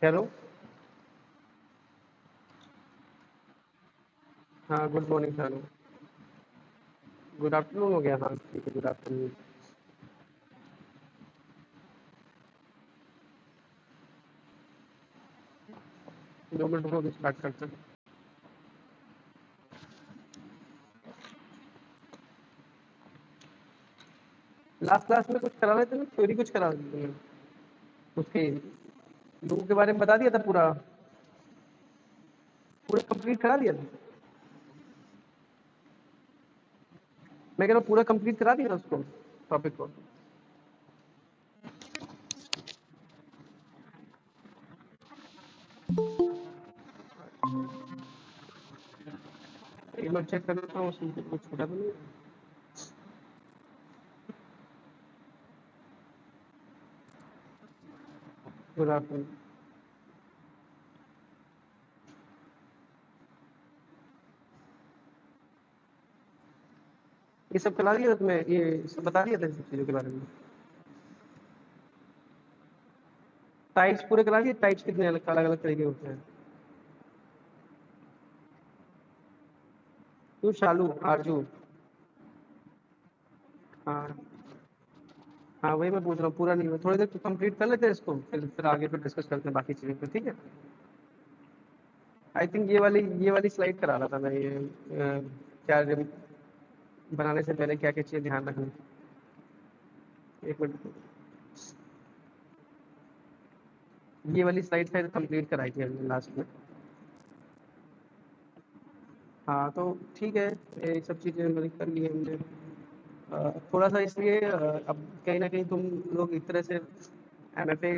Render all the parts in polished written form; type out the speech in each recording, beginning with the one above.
Hello. हाँ, good morning sir. Good afternoon हो गया। हाँ ठीक है, गुड आफ्टरनून। 2 मिनट रुको, स्टार्ट करते हैं। लास्ट क्लास में कुछ करा रहे थे ना, थ्योरी कुछ करा रहे थे तुम्हें, उसके लोगों के बारे में बता दिया था पूरा। पूरा कंप्लीट करा दिया था। मैं कह रहा हूँ पूरा कंप्लीट करा दिया था उसको, टॉपिक को। एक बार चेक कर लेता हूँ, उसमें कुछ छोटा तो नहीं है। Good afternoon. ये सब करा दिया था तुम्हें, ये सब बता दिया था इन सब चीज़ों के बारे में। टाइप्स पूरे करा दिए, टाइप्स कितने अलग अलग अलग तरीके होते हैं। तू शालू आरजू। हाँ हाँ, वही मैं पूछ रहा हूँ, पूरा नहीं हुआ। थोड़ी देर तो कंप्लीट कर लेते हैं इसको, फिर आगे फिर डिस्कस करते हैं बाकी चीज़ों पे, ठीक है। आई थिंक ये वाली स्लाइड करा रहा था मैं, ये क्या बनाने से पहले क्या क्या चीज़ें ध्यान रखनी। एक मिनट। ये वाली स्लाइड शायद कंप्लीट कराई थी हमने लास्ट में। हाँ तो ठीक है, ये सब चीज़ें मैंने कर ली है हमने। थोड़ा सा इसलिए अब कहीं ना कहीं तुम लोग एक तरह से एमएफए,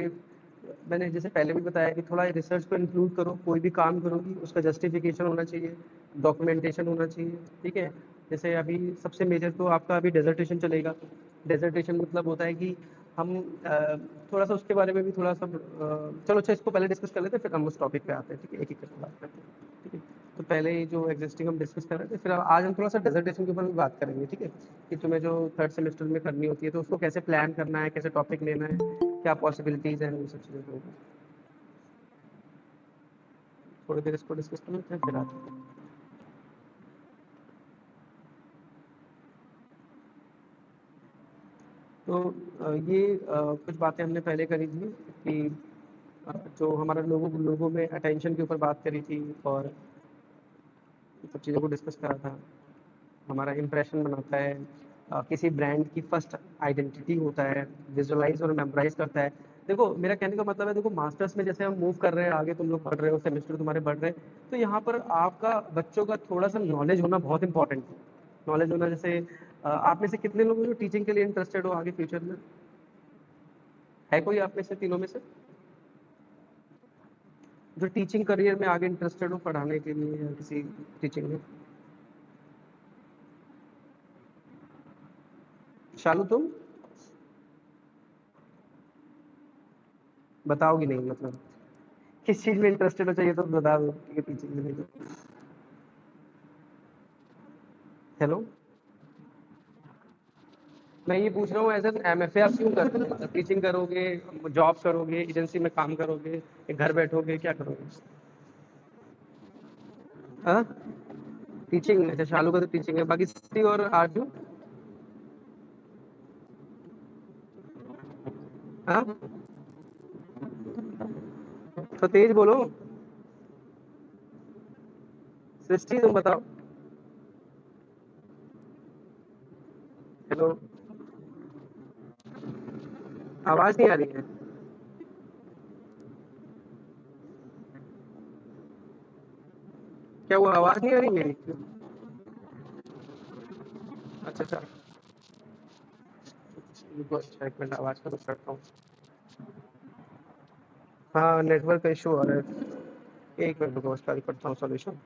मैंने जैसे पहले भी बताया कि थोड़ा रिसर्च को इंक्लूड करो। कोई भी काम करोगी उसका जस्टिफिकेशन होना चाहिए, डॉक्यूमेंटेशन होना चाहिए, ठीक है। जैसे अभी सबसे मेजर तो आपका अभी डेजर्टेशन चलेगा। डेजर्टेशन मतलब होता है कि हम थोड़ा सा उसके बारे में भी थोड़ा सा चलो अच्छा, इसको पहले डिस्कस कर लेते हैं, फिर हम उस टॉपिक पे आते हैं, ठीक है। एक एक करके बात करते हैं, ठीक है। तो पहले ये जो एग्जिस्टिंग हम डिस्कस कर रहे थे, फिर आज हम थोड़ा सा डेजर्टेशन के ऊपर भी बात करेंगे, ठीक है। कि तुम्हें जो थर्ड सेमेस्टर में करनी होती है तो उसको कैसे प्लान करना है, कैसे टॉपिक लेना है, क्या पॉसिबिलिटीज़ हैं, उन सब चीज़ों को थोड़ी देर इसको डिस्कस कर लेते हैं, फिर आते हैं। तो ये कुछ बातें हमने पहले करी थी कि जो हमारा लोगों लोगों में अटेंशन के ऊपर बात करी थी, और ये सब चीज़ों को डिस्कस करा था। हमारा इम्प्रेशन बनाता है, किसी ब्रांड की फर्स्ट आइडेंटिटी होता है, विजुअलाइज और मेमोराइज करता है। देखो मेरा कहने का मतलब है, देखो मास्टर्स में जैसे हम मूव कर रहे हैं आगे, तुम लोग पढ़ रहे हो, सेमेस्टर तुम्हारे बढ़ रहे हैं, तो यहाँ पर आपका बच्चों का थोड़ा सा नॉलेज होना बहुत इंपॉर्टेंट है। नॉलेज होना जैसे आप में से कितने लोग हैं जो टीचिंग के लिए इंटरेस्टेड हो आगे फ्यूचर में? है कोई आप में से, तीनों में से, जो टीचिंग करियर में आगे इंटरेस्टेड हो, पढ़ाने के लिए या किसी टीचिंग में? शालू तुम बताओगी नहीं मतलब, किस चीज में इंटरेस्टेड हो, चाहिए तो बता दो कि टीचिंग में नहीं तो। हेलो। मैं ये पूछ रहा हूँ एज एन एमएफए आप क्यों कर रहे हो? मतलब टीचिंग करोगे, जॉब करोगे, एजेंसी में काम करोगे, या घर बैठोगे, क्या करोगे? हाँ, टीचिंग। अच्छा, शालू का तो टीचिंग है, बाकी सी और आरजू? हाँ, तो तेज बोलो। सृष्टि तुम बताओ। हेलो, आवाज नहीं आ रही है। क्या वो आवाज नहीं आ रही मेरी? अच्छा अच्छा, रुको, अच्छा एक मिनट, आवाज का कुछ करता हूँ। हाँ, नेटवर्क का इशू आ रहा है, एक मिनट रुको, उसका भी करता हूँ सॉल्यूशन।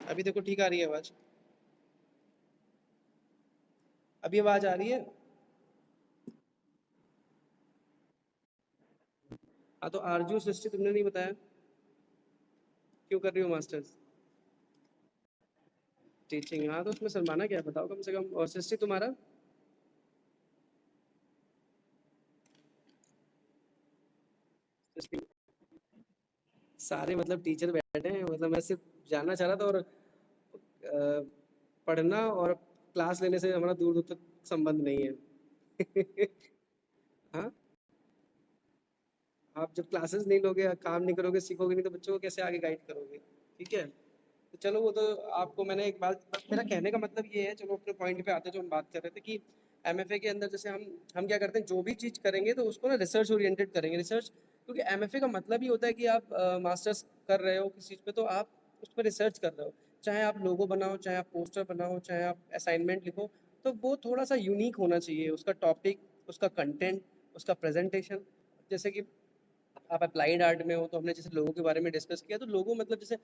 अभी देखो ठीक आ रही है आवाज? अभी आवाज आ रही है? हाँ तो आरजू सृष्टि तुमने नहीं बताया क्यों कर रही हो मास्टर्स? टीचिंग, हाँ तो उसमें शर्माना क्या है, बताओ कम से कम। और सृष्टि तुम्हारा? सारे मतलब टीचर बैठे हैं, मतलब मैं सिर्फ जानना चाह रहा था। और पढ़ना और क्लास लेने से हमारा दूर दूर तक संबंध नहीं है। हाँ, आप जब क्लासेस नहीं लोगे, काम नहीं करोगे, सीखोगे नहीं, तो बच्चों को कैसे आगे गाइड करोगे? ठीक है। तो चलो, वो तो आपको मैंने एक बात, मेरा कहने का मतलब ये है, चलो अपने पॉइंट पे आते हैं जो हम बात कर रहे थे कि एमएफए के अंदर जैसे हम क्या करते हैं, जो भी चीज़ करेंगे तो उसको ना रिसर्च ओरिएंटेड करेंगे। रिसर्च, क्योंकि एमएफए का मतलब ही होता है कि आप मास्टर्स कर रहे हो किसी चीज़ पे, तो आप उस पर रिसर्च कर रहे हो। चाहे आप लोगो बनाओ, चाहे आप पोस्टर बनाओ, चाहे आप असाइनमेंट लिखो, तो वो थोड़ा सा यूनिक होना चाहिए, उसका टॉपिक, उसका कंटेंट, उसका प्रेजेंटेशन। जैसे कि आप अप्लाइड आर्ट में हो, तो हमने जैसे लोगों के बारे में डिस्कस किया, तो लोगो मतलब जैसे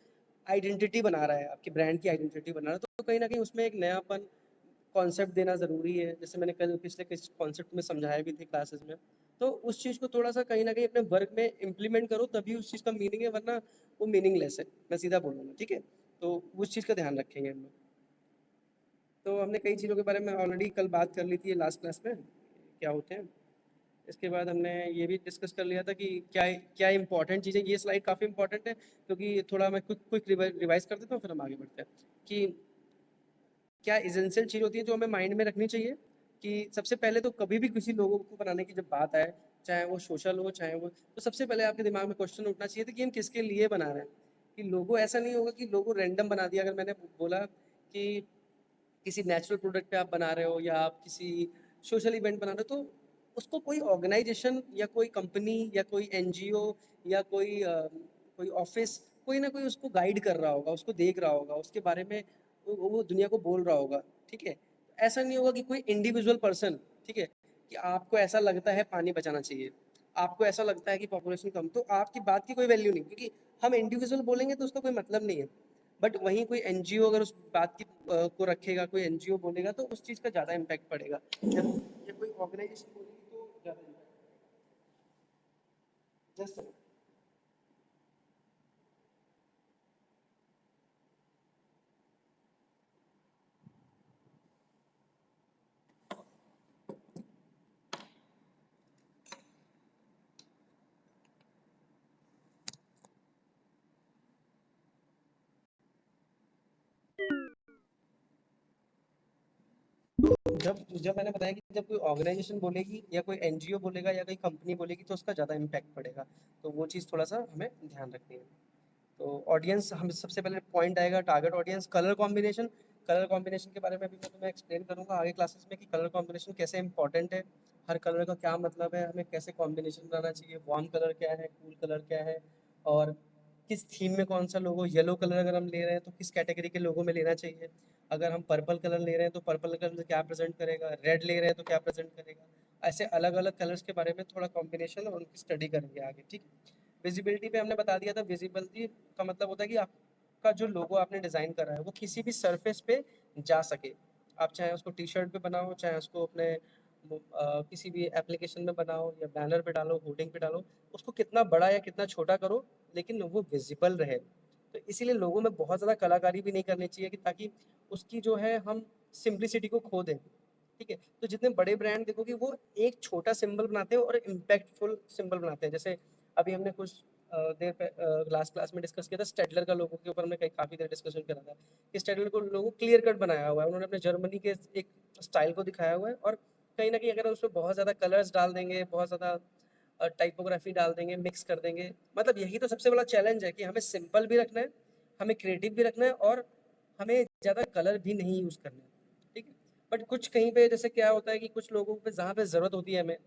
आइडेंटिटी बना रहा है, आपके ब्रांड की आइडेंटिटी बना रहा है, तो कहीं ना कहीं उसमें एक नयापन, कॉन्सेप्ट देना ज़रूरी है। जैसे मैंने कल पिछले किस कॉन्सेप्ट में समझाया भी थे क्लासेस में, तो उस चीज़ को थोड़ा सा कहीं ना कहीं अपने वर्क में इम्प्लीमेंट करो, तभी उस चीज़ का मीनिंग है, वरना वो मीनिंगलेस है। मैं सीधा बोलूँगा, ठीक है। तो उस चीज़ का ध्यान रखेंगे हम लोग। तो हमने कई चीज़ों के बारे में ऑलरेडी कल बात कर ली थी लास्ट क्लास में, क्या होते हैं। इसके बाद हमने ये भी डिस्कस कर लिया था कि क्या क्या इंपॉर्टेंट चीज़ें, ये स्लाइड काफ़ी इंपॉर्टेंट है, क्योंकि थोड़ा मैं क्विक क्विक रिवाइज कर देता हूँ, फिर हम आगे बढ़ते हैं कि क्या एसेंशियल चीज़ होती है जो हमें माइंड में रखनी चाहिए। कि सबसे पहले तो कभी भी किसी लोगों को बनाने की जब बात आए, चाहे वो सोशल हो, चाहे वो, तो सबसे पहले आपके दिमाग में क्वेश्चन उठना चाहिए था कि हम किसके लिए बना रहे हैं। कि लोगो ऐसा नहीं होगा कि लोगो रैंडम बना दिया। अगर मैंने बोला कि किसी नेचुरल प्रोडक्ट पे आप बना रहे हो, या आप किसी सोशल इवेंट बना रहे हो, तो उसको कोई ऑर्गेनाइजेशन या कोई कंपनी या कोई एनजीओ या कोई ऑफिस, कोई ना कोई उसको गाइड कर रहा होगा, उसको देख रहा होगा, उसके बारे में वो दुनिया को बोल रहा होगा। ठीक है, ऐसा नहीं होगा कि कोई इंडिविजुअल पर्सन, ठीक है, कि आपको ऐसा लगता है पानी बचाना चाहिए, आपको ऐसा लगता है कि पॉपुलेशन कम, तो आपकी बात की कोई वैल्यू नहीं, क्योंकि हम इंडिविजुअल बोलेंगे तो उसका कोई मतलब नहीं है। बट वहीं कोई एनजीओ अगर उस बात की को रखेगा, कोई एनजीओ बोलेगा, तो उस चीज़ का ज़्यादा इम्पैक्ट पड़ेगा। या कोई ऑर्गेनाइजेशन बोलेगी तो ज़्यादा इम्पैक्ट। जस्ट जब जब मैंने बताया कि जब कोई ऑर्गेनाइजेशन बोलेगी या कोई एनजीओ बोलेगा या कोई कंपनी बोलेगी, तो उसका ज़्यादा इम्पैक्ट पड़ेगा। तो वो चीज़ थोड़ा सा हमें ध्यान रखनी है। तो ऑडियंस, हम सबसे पहले पॉइंट आएगा target audience, colour combination. Colour combination के बारे में भी मैं तुम्हें एक्सप्लेन करूंगा आगे क्लासेस में कि कलर कॉम्बिनेशन कैसे इंपॉर्टेंट है, हर कलर का क्या मतलब है, हमें कैसे कॉम्बिनेशन बनाना चाहिए, वार्म कलर क्या है, कूल कलर क्या है, और किस थीम में कौन सा लोगो। येलो कलर अगर हम ले रहे हैं तो किस कैटेगरी के लोगो में लेना चाहिए। अगर हम पर्पल कलर ले रहे हैं तो पर्पल कलर क्या प्रेजेंट करेगा, रेड ले रहे हैं तो क्या प्रेजेंट करेगा। ऐसे अलग अलग कलर्स के बारे में थोड़ा कॉम्बिनेशन और उनकी स्टडी करेंगे आगे, ठीक है। विजिबिलिटी पे हमने बता दिया था। विजिबिलिटी का मतलब होता है कि आपका जो लोगो आपने डिज़ाइन करा है वो किसी भी सरफेस पे जा सके। आप चाहे उसको टी शर्ट पे बनाओ, चाहे उसको अपने किसी भी एप्लीकेशन में बनाओ, या बैनर पे डालो, होर्डिंग पे डालो, उसको कितना बड़ा या कितना छोटा करो, लेकिन वो विजिबल रहे। तो इसीलिए लोगों में बहुत ज़्यादा कलाकारी भी नहीं करनी चाहिए, कि ताकि उसकी जो है हम सिंप्लिसिटी को खो दें। ठीक है, तो जितने बड़े ब्रांड देखोगे वो एक छोटा सिंबल बनाते हैं और इम्पैक्टफुल सिंबल बनाते हैं। जैसे अभी हमने कुछ लास्ट क्लास में डिस्कस किया था स्टेडलर का लोगो के ऊपर, हमने काफ़ी देर डिस्कशन करा था कि स्टेडलर को लोगो क्लियर कट बनाया हुआ है, उन्होंने अपने जर्मनी के एक स्टाइल को दिखाया हुआ है। और कहीं ना कहीं अगर उसमें बहुत ज़्यादा कलर्स डाल देंगे, बहुत ज़्यादा टाइपोग्राफी डाल देंगे, मिक्स कर देंगे, मतलब यही तो सबसे बड़ा चैलेंज है कि हमें सिंपल भी रखना है, हमें क्रिएटिव भी रखना है, और हमें ज़्यादा कलर भी नहीं यूज़ करना है। ठीक है, बट कुछ कहीं पे जैसे क्या होता है कि कुछ लोगों पे जहाँ पे ज़रूरत होती है हमें,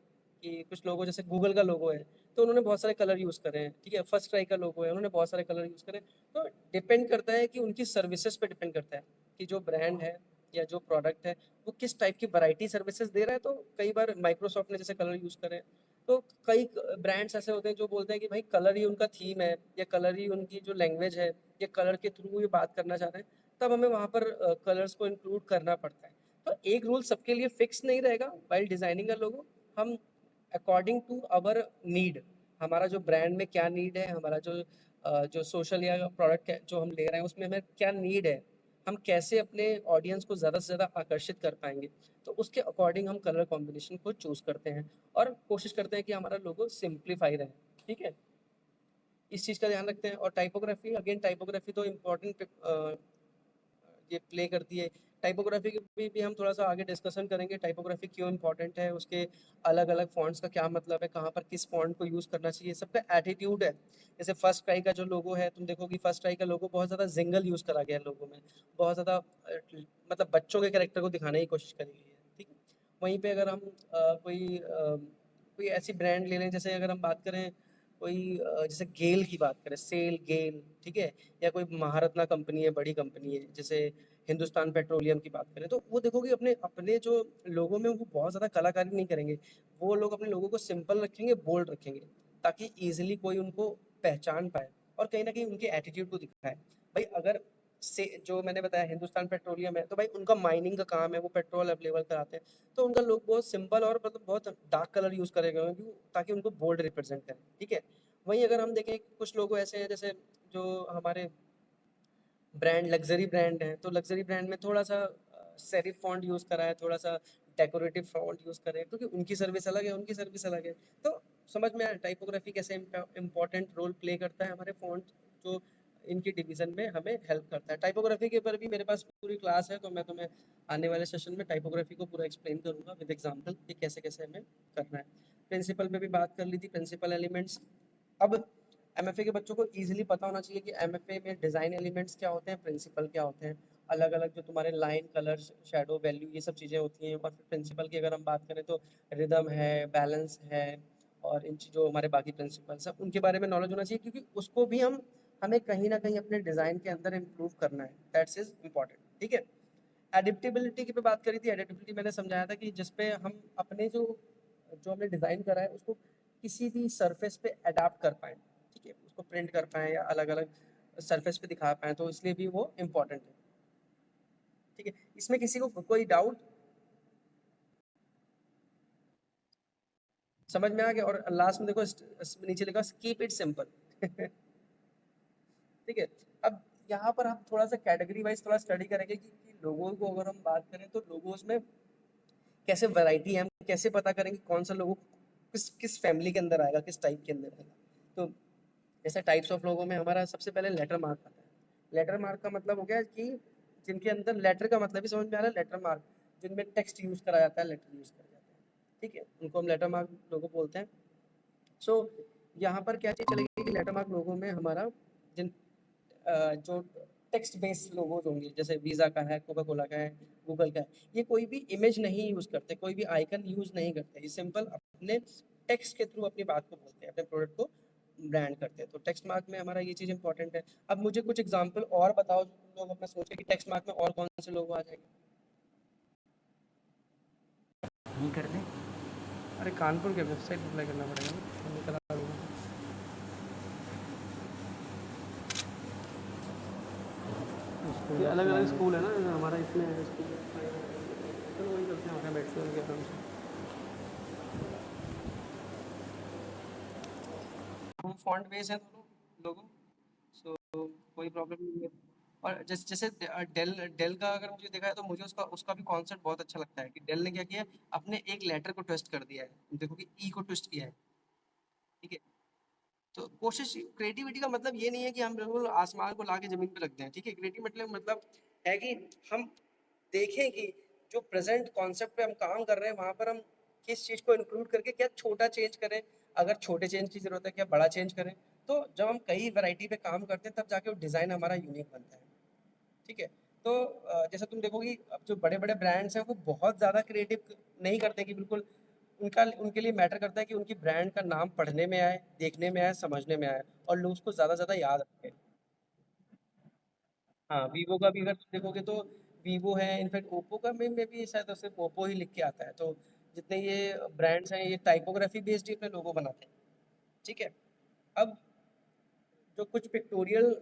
कि कुछ लोगो जैसे गूगल का लोगो है तो उन्होंने बहुत सारे कलर यूज़ करे हैं। ठीक है, फर्स्ट क्राई का लोगो है, उन्होंने बहुत सारे कलर यूज़ करे हैं। तो डिपेंड करता है कि उनकी सर्विसेज पे डिपेंड करता है कि जो ब्रांड है या जो प्रोडक्ट है वो किस टाइप की वैरायटी सर्विसेज दे रहा है। तो कई बार माइक्रोसॉफ्ट ने जैसे कलर यूज़ करे हैं, तो कई ब्रांड्स ऐसे होते हैं जो बोलते हैं कि भाई कलर ही उनका थीम है, या कलर ही उनकी जो लैंग्वेज है, या कलर के थ्रू ये बात करना चाह रहे हैं, तब हमें वहाँ पर कलर्स को इंक्लूड करना पड़ता है। तो एक रूल सबके लिए फिक्स नहीं रहेगा वाइल डिजाइनिंग का लोगो। हम अकॉर्डिंग टू आवर नीड, हमारा जो ब्रांड में क्या नीड है, हमारा जो सोशल या प्रोडक्ट जो हम ले रहे हैं उसमें हमें क्या नीड है, हम कैसे अपने ऑडियंस को ज़्यादा से ज़्यादा आकर्षित कर पाएंगे, तो उसके अकॉर्डिंग हम कलर कॉम्बिनेशन को चूज़ करते हैं और कोशिश करते हैं कि हमारा लोगो सिंप्लीफाई रहे। ठीक है, इस चीज़ का ध्यान रखते हैं। और टाइपोग्राफी, अगेन टाइपोग्राफी तो इम्पोर्टेंट ये प्ले करती है। टाइपोग्राफी के भी हम थोड़ा-सा आगे डिस्कशन करेंगे, टाइपोग्राफी क्यों इम्पोर्टेंट है, उसके अलग-अलग फ़ॉन्ट्स का क्या मतलब है, कहाँ पर किस फ़ॉन्ट को यूज़ करना चाहिए, सबका एटीट्यूड है। जैसे फर्स्ट क्राई का जो लोगो है, तुम देखोगे फर्स्ट क्राई का लोगो बहुत ज़्यादा जिंगल यूज़ करा गया है लोगो में। बहुत ज़्यादा मतलब बच्चों के कैरेक्टर को दिखाने की कोशिश करी गई है, ठीक है? वहीं पे अगर हम कोई ऐसी ब्रांड ले लें, जैसे अगर हम बात करें कोई जैसे गेल की बात करें, सेल, गेल, ठीक है? या कोई महारत्ना कंपनी है, बड़ी कंपनी है, जैसे हिंदुस्तान पेट्रोलियम की बात करें, तो वो देखोगे अपने अपने जो लोगों में वो बहुत ज़्यादा कलाकारी नहीं करेंगे। वो लोग अपने लोगों को सिंपल रखेंगे, बोल्ड रखेंगे, ताकि ईज़िली कोई उनको पहचान पाए और कहीं न कहीं उनके एटीट्यूड को दिखाए। भाई अगर से जो मैंने बताया हिंदुस्तान पेट्रोलियम है, तो भाई उनका माइनिंग का काम है, वो पेट्रोल अवेलेबल कराते हैं, तो उनका लोग बहुत सिंपल और मतलब बहुत डार्क कलर यूज़ करेंगे क्योंकि ताकि उनको बोल्ड रिप्रेज़ेंट करें, ठीक है? वहीं अगर हम देखें कुछ लोगो ऐसे हैं जैसे जो हमारे ब्रांड लग्ज़री ब्रांड है, तो लग्ज़री ब्रांड में थोड़ा-सा सेरिफ फ़ॉन्ट यूज़ करा है, थोड़ा-सा डेकोरेटिव फ़ॉन्ट यूज़ करे हैं, क्योंकि उनकी सर्विस अलग है, उनकी सर्विस अलग है। तो समझ में आया टाइपोग्राफी कैसे इम्पोर्टेंट रोल प्ले करता है हमारे फ़ॉन्ट जो इनकी डिवीज़न में हमें हेल्प करता है। टाइपोग्राफी के ऊपर भी मेरे पास पूरी क्लास है, तो मैं तुम्हें आने वाले सेशन में टाइपोग्राफी को पूरा एक्सप्लेन करूँगा विद एग्ज़ाम्पल कि कैसे-कैसे हमें करना है। प्रिंसिपल पे भी बात कर ली थी, प्रिंसिपल एलिमेंट्स। अब एमएफए के बच्चों को ईज़िली पता होना चाहिए कि एमएफए में डिज़ाइन एलिमेंट्स क्या होते हैं, प्रिंसिपल क्या होते हैं। अलग-अलग जो तुम्हारे लाइन, कलर, शैडो, वैल्यू ये सब चीज़ें होती हैं। और फिर प्रिंसिपल की अगर हम बात करें तो रिदम है, बैलेंस है और इन जो हमारे बाकी प्रिंसिपल्स हैं, उनके बारे में नॉलेज होना चाहिए क्योंकि उसको भी हमें कहीं न कहीं अपने डिज़ाइन के अंदर इम्प्रूव करना है। दैट्स इज़ इम्पोर्टेंट, ठीक है? एडिप्टेबिलिटी की पे बात करी थी। एडिप्टेबिलिटी मैंने समझाया था कि जिस पे हम अपने जो जो हमने डिज़ाइन करा है उसको किसी भी सरफेस पे अडैप्ट कर पाएँ, ठीक है? उसको प्रिंट कर पाएँ या अलग-अलग सरफेस पे दिखा पाएँ, तो इसलिए भी वो इम्पोर्टेंट है, ठीक है? इसमें किसी को कोई डाउट समझ में आ गया? और लास्ट में देखो नीचे लिखा कीप इट सिंपल ठीक है? अब यहाँ पर हम थोड़ा-सा कैटेगरी वाइज़ थोड़ा स्टडी करेंगे कि लोगों को अगर हम बात करें तो लोगोस में कैसे वैरायटी है, हम कैसे पता करेंगे कौन सा लोगो किस किस फैमिली के अंदर आएगा, किस टाइप के अंदर आएगा। तो जैसे टाइप्स ऑफ लोगो में हमारा सबसे पहले लेटर मार्क आता है। लेटर मार्क का मतलब हो गया कि जिनके अंदर लेटर का मतलब ही समझ में आ रहा है, लेटर मार्क जिनमें टेक्स्ट यूज़ करा जाता है, लेटर यूज़ करा जाता है, ठीक है? उनको हम लेटर मार्क लोगो बोलते हैं। सो यहाँ पर क्या चीज़ चलेगी कि लेटर मार्क लोगो में हमारा जिन जो टेक्स्ट बेस्ड लोगोज होंगे, जैसे वीज़ा का है, कोका कोला का है, गूगल का है, ये कोई भी इमेज नहीं यूज़ करते, कोई भी आइकन यूज़ नहीं करते, ये सिंपल अपने टेक्स्ट के थ्रू अपनी बात को बोलते हैं, अपने प्रोडक्ट को ब्रांड करते हैं। तो टेक्स्ट मार्क में हमारा ये चीज़ इंपॉर्टेंट है। अब मुझे कुछ एग्जांपल और बताओ जो तुम लोग अपना सोचे कि टेक्स्ट मार्क में और कौन से लोग आ जाएंगे। नहीं कर दे। अरे कानपुर के वेबसाइट अप्लाई करना पड़ेगा ना, तो मैं करा लूँगा। ये अलग अलग स्कूल है ना, हमारा इसमें स्कूल चलो वही करते हैं, बैठते हैं आराम से। हम फॉन्ट बेस है दोनों लोगों, सो कोई प्रॉब्लम नहीं है। और जैसे डेल डेल का अगर मुझे देखा है तो मुझे उसका उसका भी कॉन्सेप्ट बहुत अच्छा लगता है कि डेल ने क्या किया है, अपने एक लेटर को ट्विस्ट कर दिया है। देखो कि ई को ट्विस्ट किया है, ठीक है? तो कोशिश क्रिएटिविटी का मतलब ये नहीं है कि हम बिल्कुल आसमान को लाके ज़मीन पे रख दें, ठीक है? क्रिएटिव मतलब है कि हम देखें कि जो प्रेज़ेंट कॉन्सेप्ट पे हम काम कर रहे हैं, वहाँ पर हम किस चीज़ को इंक्लूड करके क्या छोटा चेंज करें, अगर छोटे चेंज की ज़रूरत है, क्या बड़ा चेंज करें। तो जब हम कई वैरायटी पे काम करते हैं, तब जाके वो डिज़ाइन हमारा यूनिक बनता है, ठीक है? तो जैसे तुम देखोगी अब जो बड़े-बड़े ब्रांड्स हैं, वो बहुत ज़्यादा क्रिएटिव नहीं करते कि बिल्कुल उनका उनके लिए मैटर करता है कि उनकी ब्रांड का नाम पढ़ने में आए, देखने में आए, समझने में आए और लोग उसको ज़्यादा से ज़्यादा याद रखें। हाँ, वीवो का भी अगर तुम देखोगे तो वीवो है, इनफैक्ट ओप्पो का में भी शायद सिर्फ ओप्पो ही लिख के आता है। तो जितने ये ब्रांड्स हैं, ये टाइपोग्राफी बेस्ड ही अपने लोगो बनाते हैं, ठीक है? अब जो कुछ पिक्टोरियल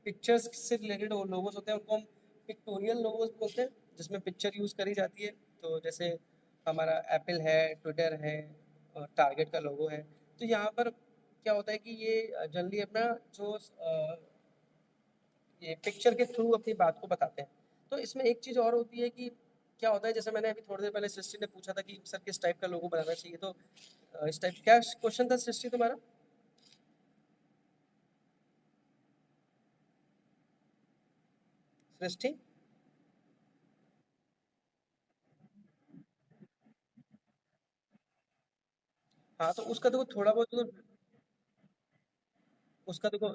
पिक्चर्स से रिलेटेड लोगोस होते हैं, उनको हम पिक्टोरियल लोगोस बोलते हैं, जिसमें पिक्चर यूज़ करी जाती है। तो जैसे हमारा एप्पल है, ट्विटर है, टारगेट का लोगो है। तो यहाँ पर क्या होता है कि ये जनरली अपना जो ये पिक्चर के थ्रू अपनी बात को बताते हैं। तो इसमें एक चीज़ और होती है कि क्या होता है, जैसे मैंने अभी थोड़ी देर पहले सृष्टि ने पूछा था कि सर किस टाइप का लोगो बनाना चाहिए, तो इस टाइप क्या क्वेश्चन था सृष्टि तुम्हारा? सृष्टि। हाँ, तो उसका देखो थोड़ा बहुत तो उसका देखो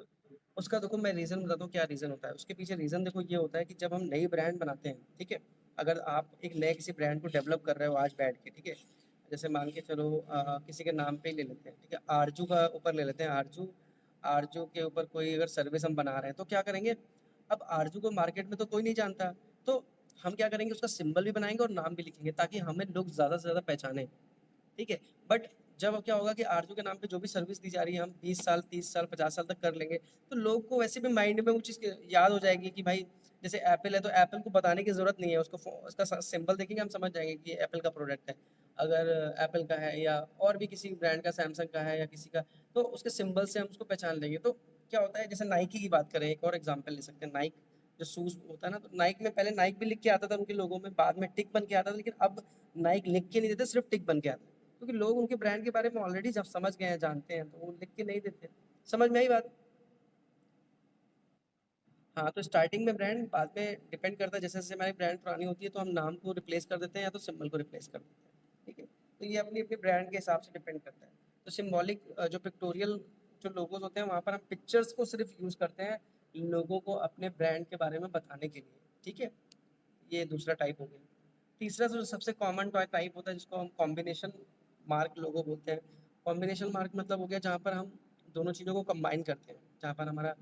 उसका देखो मैं रीज़न बताता हूँ क्या रीज़न होता है। उसके पीछे रीज़न देखो ये होता है कि जब हम नई ब्रांड बनाते हैं, ठीक है? अगर आप एक नए किसी ब्रांड को डेवलप कर रहे हो आज बैठ के, ठीक है? जैसे मान के चलो किसी के नाम पे ही ले लेते हैं, ठीक है? आरजू का ऊपर ले लेते हैं आरजू। आरजू के ऊपर कोई अगर सर्विस हम बना रहे हैं, तो क्या करेंगे? अब आरजू को मार्केट में तो कोई नहीं जानता, तो हम क्या करेंगे उसका सिंबल भी बनाएँगे और नाम भी लिखेंगे ताकि हमें लोग ज़्यादा से ज़्यादा पहचानें। ठीक है? बट जब अब क्या होगा कि आरजू के नाम पे जो भी सर्विस दी जा रही है हम 20 साल, 30 साल, 50 साल तक कर लेंगे, तो लोग को वैसे भी माइंड में वो चीज़ याद हो जाएगी कि भाई जैसे एप्पल है तो एप्पल को बताने की ज़रूरत नहीं है, उसको उसका सिंबल देखेंगे हम समझ जाएँगे कि ये एप्पल का प्रोडक्ट है। अगर एप्पल का है या और भी किसी ब्रांड का सैमसंग का है या किसी का, तो उसके सिंबल से हम उसको पहचान लेंगे। तो क्या होता है जैसे नाइकी की बात करें, एक और एग्ज़ाम्पल ले सकते हैं, नाइक जो शूज़ होता है ना, तो नाइक में पहले नाइक भी लिख के आता था उनके लोगों में, बाद में टिक बन के आता था, लेकिन अब नाइक लिख के नहीं देते, सिर्फ़ टिक बन के आता है। क्योंकि लोग उनके ब्रांड के बारे में ऑलरेडी जब समझ गए हैं, जानते हैं, तो वो लिख के नहीं देते। समझ में आई बात? हाँ, तो स्टार्टिंग में ब्रांड, बाद में डिपेंड करता है जैसे-जैसे हमारी ब्रांड पुरानी होती है तो हम नाम को रिप्लेस कर देते हैं या तो सिंबल को रिप्लेस कर देते हैं। ठीक है? तो ये अपनी-अपनी ब्रांड के हिसाब से डिपेंड करता है। तो सिंबॉलिक जो पिक्टोरियल जो लोगोस होते हैं वहाँ पर हम पिक्चर्स को सिर्फ़ यूज़ करते हैं लोगों को अपने ब्रांड के बारे में बताने के लिए। ठीक है? ये दूसरा टाइप हो गया। तीसरा जो सबसे कॉमन टाइप होता है जिसको हम कॉम्बिनेशन मार्क लोगो बोलते हैं। कॉम्बिनेशन मार्क मतलब हो गया जहाँ पर हम दोनों चीज़ों को कंबाइन करते हैं, जहाँ पर हमारा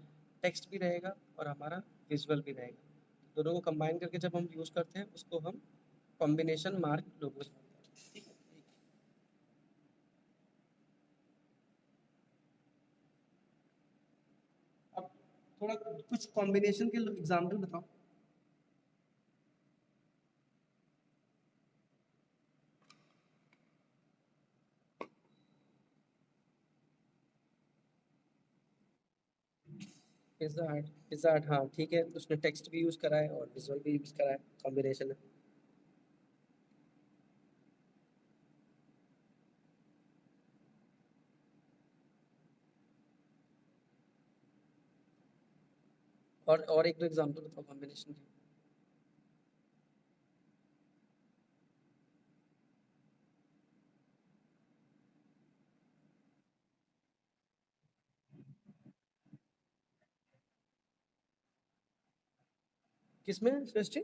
टेक्स्ट भी रहेगा और हमारा विजुअल भी रहेगा। दोनों को कंबाइन करके जब हम यूज़ करते हैं उसको हम कॉम्बिनेशन मार्क लोगोस बोलते हैं। ठीक है? अब थोड़ा कुछ कॉम्बिनेशन के एग्जाम्पल बताओ। पिज़्ज़ा हट, हाँ ठीक है, उसने टेक्स्ट भी यूज़ करा है और विजुअल भी यूज़ करा है, कॉम्बिनेशन है। और एक दो एग्जाम्पल बताओ कॉम्बिनेशन के। किसमें सृष्टि?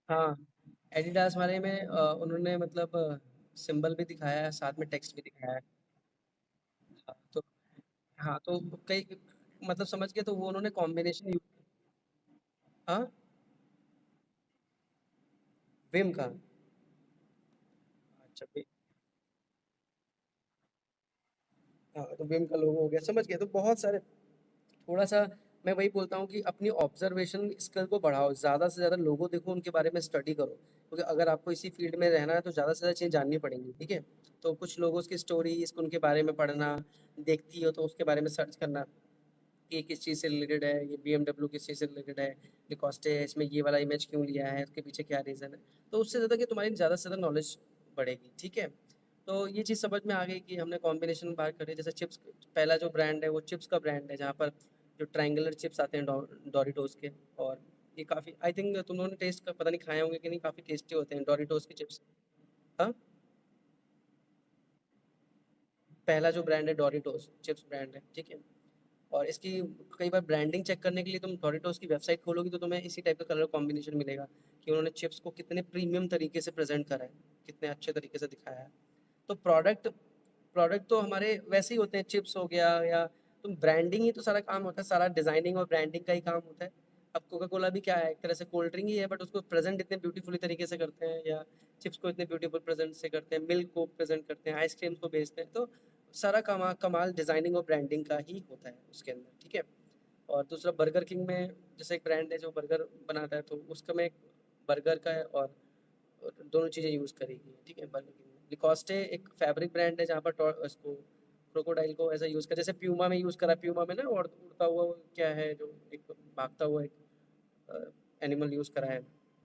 हाँ, एडिडास वाले में उन्होंने मतलब सिंबल भी दिखाया है, साथ में टेक्स्ट भी दिखाया है। हाँ, तो हाँ, तो कई मतलब समझ गए, तो वो उन्होंने कॉम्बिनेशन हाँ, विम का। अच्छा, हाँ, तो विम का लोगो हो गया, समझ गए। तो बहुत सारे, थोड़ा-सा मैं वही बोलता हूँ कि अपनी ऑब्जर्वेशन स्किल को बढ़ाओ, ज़्यादा से ज़्यादा लोगों देखो, उनके बारे में स्टडी करो। क्योंकि अगर आपको इसी फील्ड में रहना है तो ज़्यादा से ज़्यादा चीज़ें जाननी पड़ेंगी, ठीक है? तो कुछ लोगों की स्टोरीज़, उनके बारे में पढ़ना, देखती हो तो उसके बारे में सर्च करना कि ये किस चीज़ से रिलेटेड है, ये बीएमडब्ल्यू किस चीज़ से रिलेटेड है, लिकोस्टे है, इसमें ये वाला इमेज क्यों लिया है, उसके पीछे क्या रीज़न है। तो उससे ज़्यादा कि तुम्हारी ज़्यादा से ज़्यादा नॉलेज बढ़ेगी, ठीक है? तो ये चीज़ समझ में आ गई कि हमने कॉम्बिनेशन बात करी, जैसे चिप्स, पहला जो ब्रांड है वो चिप्स का ब्रांड है, जहाँ पर जो ट्रायंगुलर चिप्स आते हैं डोरिटोस के, और ये काफ़ी, आई थिंक तुम लोगों ने टेस्ट का पता नहीं खाए होंगे कि नहीं, काफ़ी टेस्टी होते हैं डोरिटोस के चिप्स। हाँ, पहला जो ब्रांड है डोरिटोस चिप्स ब्रांड है, ठीक है? और इसकी कई बार ब्रांडिंग चेक करने के लिए तुम डोरिटोस की वेबसाइट खोलोगी तो तुम्हें इसी टाइप का कलर कॉम्बिनेशन मिलेगा कि उन्होंने चिप्स को कितने प्रीमियम तरीके से प्रेजेंट करा है, कितने अच्छे तरीके से दिखाया है। तो प्रोडक्ट प्रोडक्ट तो हमारे वैसे ही होते हैं, चिप्स हो गया या तुम, ब्रांडिंग ही तो सारा काम होता है, सारा डिजाइनिंग और ब्रांडिंग का ही काम होता है। अब कोका कोला भी क्या है, एक तरह से कोल्ड ड्रिंक ही है, बट उसको प्रेजेंट इतने ब्यूटीफुली तरीके से करते हैं, या चिप्स को इतने ब्यूटीफुल प्रेजेंट से करते हैं, मिल्क को प्रेजेंट करते हैं, आइसक्रीम को बेचते हैं। तो सारा कमाल डिजाइनिंग और ब्रांडिंग का ही होता है उसके अंदर, ठीक है? और दूसरा बर्गर किंग में, जैसे एक ब्रांड है जो बर्गर बनाता है, तो उसका में एक बर्गर का है और दोनों चीज़ें यूज़ करी गई हैं, ठीक है? बर्गर किंग में लिकॉस्टे एक फैब्रिक ब्रांड है जहाँ पर इसको क्रोकोडाइल को ऐसा यूज़ कर, जैसे प्यूमा में यूज़ करा, प्यूमा में ना, और उड़ता हुआ वो क्या है जो एक भागता हुआ एक एनिमल यूज़ करा है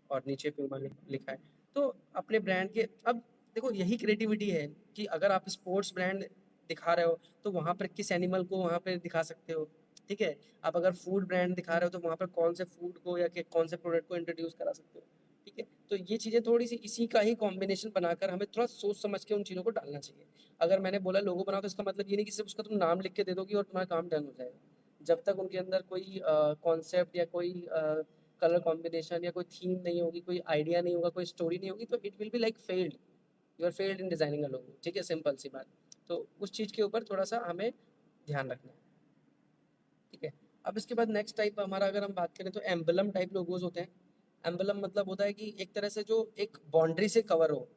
और नीचे प्यूमा लिखा है। तो अपने ब्रांड के, अब देखो यही क्रिएटिविटी है कि अगर आप स्पोर्ट्स ब्रांड दिखा रहे हो तो वहाँ पर किस एनिमल को वहाँ पे दिखा सकते हो, ठीक है? आप अगर फूड ब्रांड दिखा रहे हो तो वहाँ पर कौन से फूड को या कि कौन से प्रोडक्ट को इंट्रोड्यूस करा सकते हो, ठीक है? तो ये चीज़ें थोड़ी-सी इसी का ही कॉम्बिनेशन बनाकर हमें थोड़ा सोच समझ के उन चीज़ों को डालना चाहिए। अगर मैंने बोला लोगो बनाओ तो इसका मतलब ये नहीं कि सिर्फ़ उसका तुम नाम लिख के दे दोगे और तुम्हारा काम डन हो जाएगा। जब तक उनके अंदर कोई कॉन्सेप्ट या कोई कलर कॉम्बिनेशन या कोई थीम नहीं होगी, कोई आइडिया नहीं होगा, कोई स्टोरी नहीं होगी, तो it will be like failed. You are failed in designing a logo, ठीक है? सिंपल सी बात। तो उस चीज़ के ऊपर थोड़ा-सा हमें ध्यान रखना है, ठीक है? अब इसके बाद नेक्स्ट टाइप हमारा अगर हम बात करें तो एम्बलम टाइप लोगोज़ होते हैं। एम्बलम मतलब होता है कि एक तरह से जो एक बाउंड्री से कवर हो,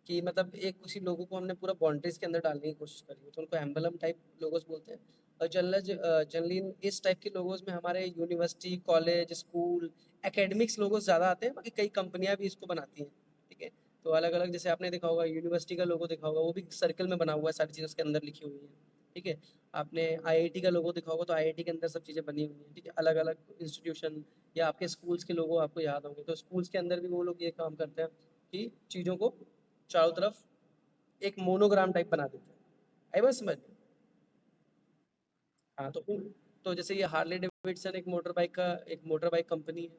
कि मतलब एक किसी लोगो को हमने पूरा बाउंड्रीज़ के अंदर डालने की कोशिश करी है, तो उनको एम्बलम टाइप लोगोज़ बोलते हैं। और जनरली इस टाइप के लोगोज़ में हमारे university, college, school, academics logos ज़्यादा आते हैं, बाकी कई कंपनियाँ भी इसको बनाती हैं, ठीक है? तो अलग-अलग जैसे आपने देखा होगा यूनिवर्सिटी का लोगो देखा होगा, वो भी सर्कल में बना हुआ है, सारी चीज़ें उसके अंदर लिखी हुई हैं, ठीक है? आपने आईआईटी का लोगो देखा होगा तो आईआईटी के अंदर सब चीज़ें बनी हुई हैं, ठीक है? अलग-अलग इंस्टीट्यूशन या आपके स्कूल्स के लोगो आपको याद होंगे, तो स्कूल्स के अंदर भी वो लोग ये काम करते हैं कि चीज़ों को चारों तरफ एक मोनोग्राम टाइप बना देते हैं। आई बात समझ में? हाँ, तो जैसे ये हार्ले डेविडसन एक मोटर बाइक कंपनी है,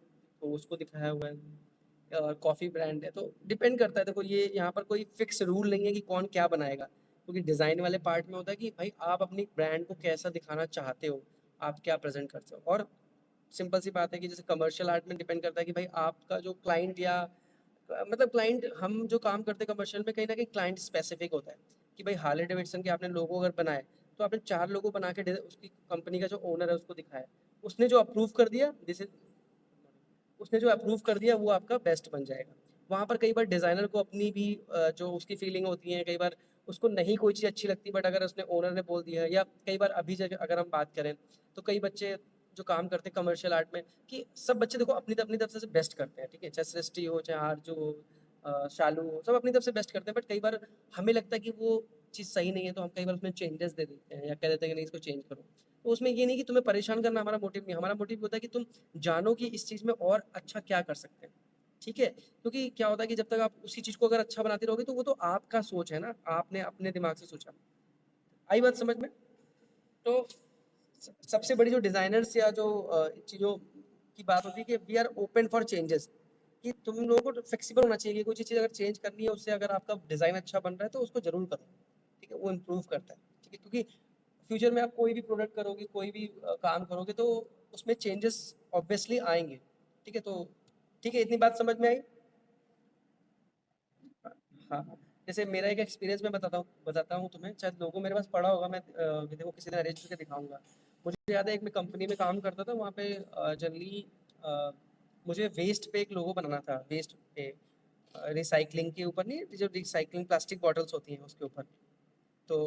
तो उसको दिखाया हुआ है और कॉफ़ी ब्रांड है, तो डिपेंड करता है। देखो ये यहाँ पर कोई फिक्स रूल नहीं है कि कौन क्या बनाएगा, क्योंकि डिज़ाइन वाले पार्ट में होता है कि भाई आप अपनी ब्रांड को कैसा दिखाना चाहते हो, आप क्या प्रेज़ेंट करते हो। और सिंपल सी बात है कि जैसे कमर्शियल आर्ट में डिपेंड करता है कि भाई आपका जो क्लाइंट या मतलब क्लाइंट, हम जो काम करते हैं कमर्शियल में कहीं न कहीं क्लाइंट स्पेसिफिक होता है, कि भाई हार्ले डेविडसन के आपने लोगो अगर बनाए, तो आपने 4 लोगो बना के उसकी कंपनी का जो ओनर है उसको दिखाया। उसने जो अप्रूव कर दिया, दिस इज़ उसने जो अप्रूव कर दिया वो आपका बेस्ट बन जाएगा। वहाँ पर कई बार डिज़ाइनर को अपनी भी जो उसकी फीलिंग होती है, कई बार उसको नहीं कोई चीज़ अच्छी लगती, बट अगर उसने ओनर ने बोल दिया, या कई बार अभी जगह अगर हम बात करें, तो कई बच्चे जो काम करते हैं कमर्शियल आर्ट में, कि सब बच्चे देखो अपनी तरफ से बेस्ट करते हैं, ठीक है? चाहे सृष्टि हो, चाहे आरजू हो, शालू हो, सब अपनी तरफ से बेस्ट करते हैं, बट कई बार हमें लगता है कि वो चीज़ सही नहीं है, तो हम कई बार उसमें चेंजेस दे देते हैं या कह देते हैं कि नहीं इसको चेंज करो। तो उसमें ये नहीं कि तुम्हें परेशान करना हमारा मोटिव नहीं है, हमारा मोटिव होता है कि तुम जानो कि इस चीज़ में और अच्छा क्या कर सकते हैं, ठीक है? क्योंकि क्या होता है कि जब तक आप उसी चीज़ को अगर अच्छा बनाते रहोगे तो वो तो आपका सोच है ना, आपने अपने दिमाग से सोचा। आई बात समझ में? तो सबसे बड़ी जो डिज़ाइनर्स या जो चीज़ों की बात होती है कि we are open for changes, कि तुम लोगों को फ्लेक्सिबल होना चाहिए कि कोई चीज़ अगर चेंज करनी है, उससे अगर आपका डिज़ाइन अच्छा बन रहा है तो उसको ज़रूर करो, ठीक है? वो इम्प्रूव करता है, ठीक है? क्योंकि फ्यूचर में आप कोई भी प्रोडक्ट करोगे, कोई भी काम करोगे तो उसमें चेंजेस ऑब्वियसली आएँगे, ठीक है? तो ठीक है, इतनी बात समझ में आई? हाँ, जैसे मेरा एक एक्सपीरियंस मैं बताता हूँ तुम्हें, शायद लोगो मेरे पास पड़ा होगा, मैं देखो किसी ने अरेंज करके दिखाऊँगा। मुझे याद है एक मैं कंपनी में काम करता था, वहाँ पे जनरली अ, मुझे वेस्ट पे एक लोगो बनाना था, वेस्ट पे रिसाइक्लिंग के ऊपर नहीं, जो रिसाइक्लिंग प्लास्टिक बॉटल्स होती हैं उसके ऊपर। तो